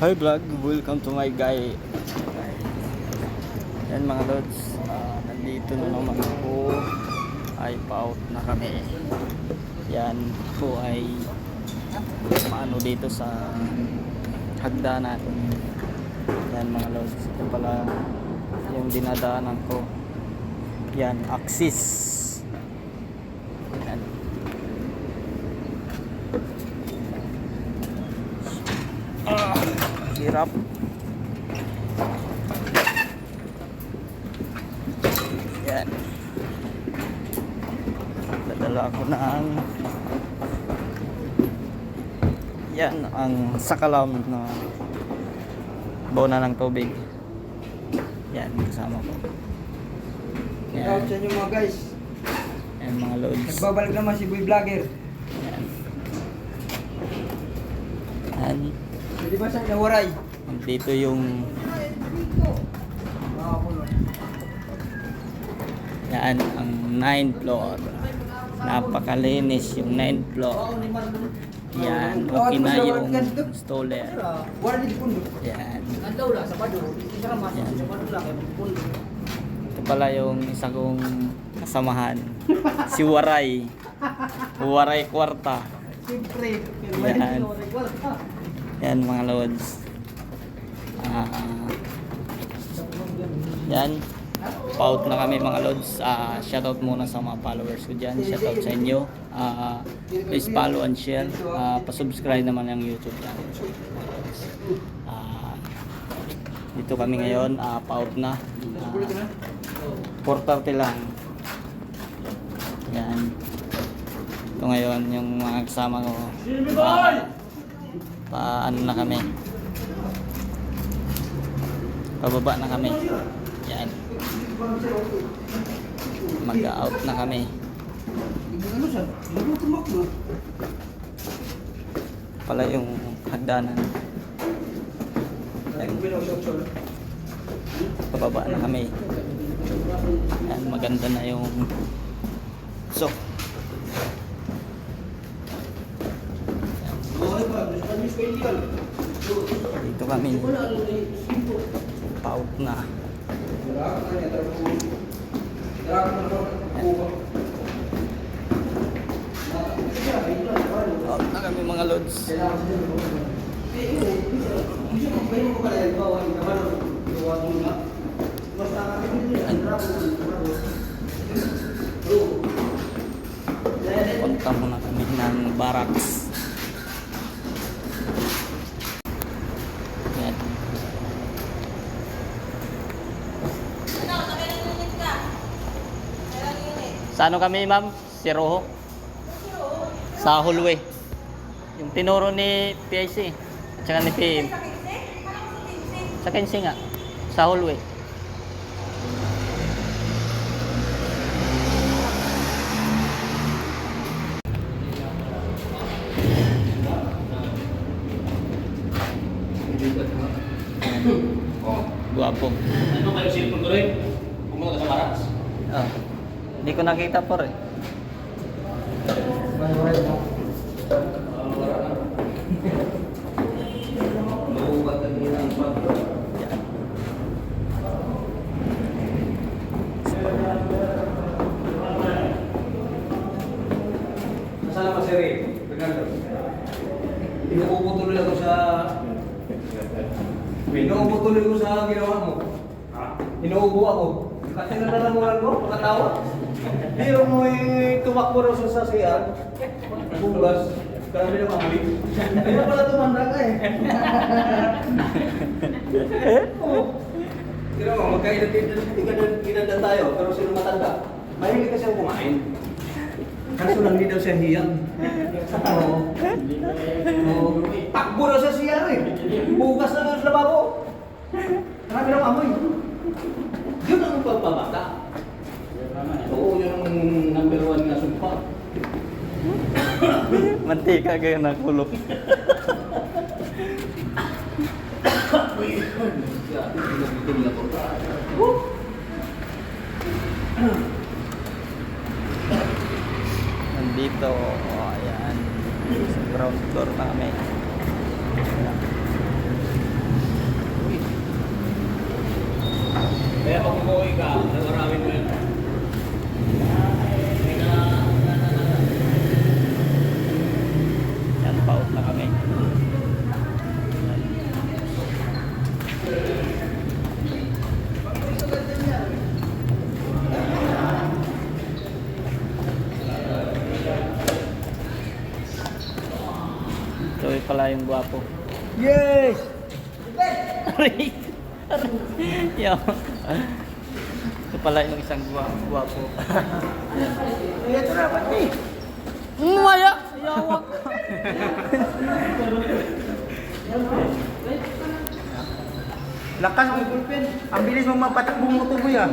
Hi vlog, welcome to my guy. Yan mga lods, nandito na naman ako. Ay pa-out na kami. Yan po ay paano dito sa hagdanan. Yan mga lods, ito pala yung dinadaanan ko. Yan, Axis. Yan. Hirap. Yan. Dadala ko na yan ang sakalam na bona ng tubig. Yan, kasama ko. Yan. Sa inyo mga guys. Yan mga loads. Nagbabalik naman si Boy Vlogger. Yan. Yan. Hindi ba siya nawaray? Dito yung yan ang 9th floor. Napakalinis yung 9th floor. Yan, okay na yung stolen. Yan. Yan. Ito pala yung isa kong kasamahan. Si Waray. Waray Kwarta. Yan. Yan mga lods. Yan. Paut na kami mga lods. Shoutout muna sa mga followers ko dyan. Shoutout sa inyo. Please follow and share. Pa-subscribe naman ang YouTube channel. Dito kami ngayon. Paut na. 4:30 lang. Yan. Ito ngayon yung mga kasama ko. Paano na kami. Pababa na kami. Yan. Mag-out na kami. Pala yung hagdanan. Pababa na kami. Yan, maganda na yung so dito kami paut na. Paut na kami mga lods. Punta muna kami ng barracks. Yan. Sa ano kami ma'am? Si Roho? Sa hallway. Yung tinuro ni PIC at saka ni PM. Sa 15 nga. Sa hallway. Guwapo. Ano kayo cellphone ko rin? Pumunta ka sa Marats? Hindi ko nakita po rin. Nasaan naman si Ray? Ricardo? Inuupo tuloy ako sa... Inuupo tuloy ko sa ginawa mo. Inuupo ako. Kasi nalalamunan ko, makatawa. Biro mo tumakbo raw sa sasakyan. Bugas. Karami na mamuli. Hindi na pala tumanda ka eh. Pero magkainagdanda tayo, pero sino matanda? Mahilig kasi ako kumain. Kaso lang hindi daw siya hiyang. Oo. Takbo daw sa siya eh. Bukas na sa lababo. Karami ng amoy. Yun ang pagpabata. Oo, yun ang number 1 na sumpa. Mantika kayo nakulok. Nandito, ayan. Sa ground floor na kami. Ayan. pala yung gwapo. Yes! Aray! Yo. Ito pala yung isang gwapo. Ito na, pati. Maya! Yawa! Lakas mo, ang bilis mo mapatakbong mo tuboy ah.